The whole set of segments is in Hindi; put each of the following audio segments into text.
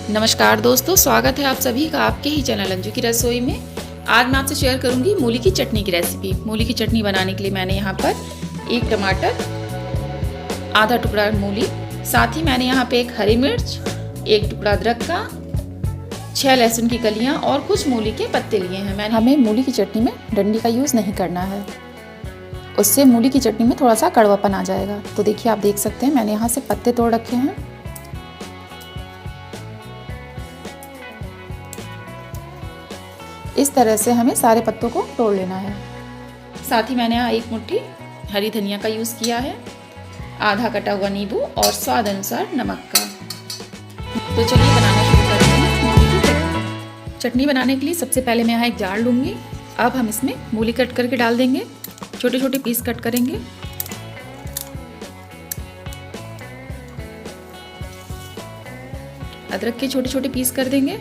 नमस्कार दोस्तों, स्वागत है आप सभी का आपके ही चैनल अंजू की रसोई में। आज मैं आपसे शेयर करूंगी मूली की चटनी की रेसिपी। मूली की चटनी बनाने के लिए मैंने यहाँ पर एक टमाटर, आधा टुकड़ा मूली, साथ ही मैंने यहाँ पे एक हरी मिर्च, एक टुकड़ा अदरक का, 6 लहसुन की कलियाँ और कुछ मूली के पत्ते लिए हैं। हमें मूली की चटनी में डंडी का यूज़ नहीं करना है, उससे मूली की चटनी में थोड़ा सा कड़वापन आ जाएगा। तो देखिए, आप देख सकते हैं मैंने यहाँ से पत्ते तोड़ रखे हैं। इस तरह से हमें सारे पत्तों को तोड़ लेना है। साथ ही मैंने यहाँ एक मुट्ठी हरी धनिया का यूज़ किया है, आधा कटा हुआ नींबू और स्वाद अनुसार नमक का। तो चलिए बनाना शुरू करते हैं मूली की चटनी। बनाने के लिए सबसे पहले मैं यहाँ एक जार लूँगी। अब हम इसमें मूली कट करके डाल देंगे, छोटे छोटे पीस कट करेंगे। अदरक के छोटे छोटे पीस कर देंगे।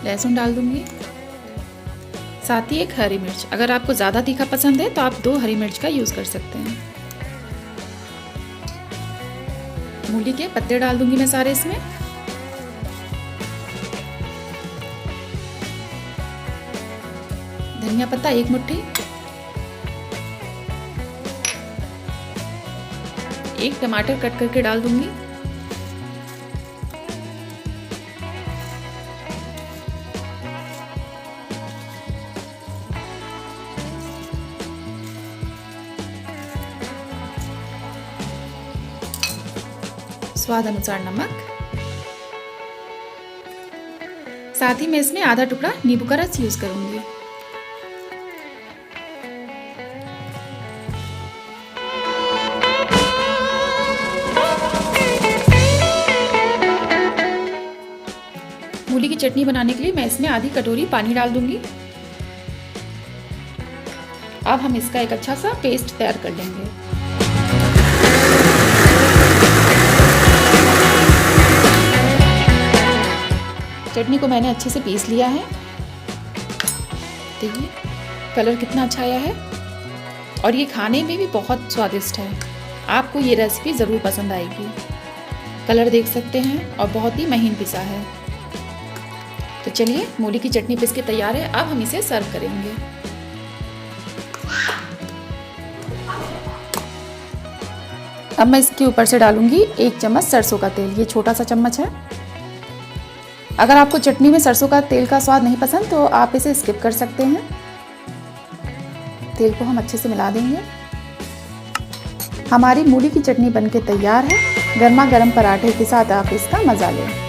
लहसुन डाल दूंगी, साथ ही एक हरी मिर्च। अगर आपको ज़्यादा तीखा पसंद है तो आप 2 हरी मिर्च का यूज़ कर सकते हैं। मूली के पत्ते डाल दूंगी मैं सारे इसमें। धनिया पत्ता 1 मुट्ठी, एक टमाटर कट करके डाल दूंगी, स्वाद अनुसार नमक, साथ ही मैं इसमें आधा टुकड़ा नींबू का रस यूज करूंगी। मूली की चटनी बनाने के लिए मैं इसमें आधी कटोरी पानी डाल दूंगी। अब हम इसका एक अच्छा सा पेस्ट तैयार कर लेंगे। चटनी को मैंने अच्छे से पीस लिया है। देखिए कलर कितना अच्छा आया है और ये खाने में भी बहुत स्वादिष्ट है। आपको ये रेसिपी ज़रूर पसंद आएगी। कलर देख सकते हैं और बहुत ही महीन पिसा है। तो चलिए, मूली की चटनी पिस के तैयार है। अब हम इसे सर्व करेंगे। अब मैं इसके ऊपर से डालूंगी 1 चम्मच सरसों का तेल। ये छोटा सा चम्मच है। अगर आपको चटनी में सरसों का तेल का स्वाद नहीं पसंद तो आप इसे स्किप कर सकते हैं। तेल को हम अच्छे से मिला देंगे। हमारी मूली की चटनी बनके तैयार है। गर्मा गर्म पराठे के साथ आप इसका मज़ा लें।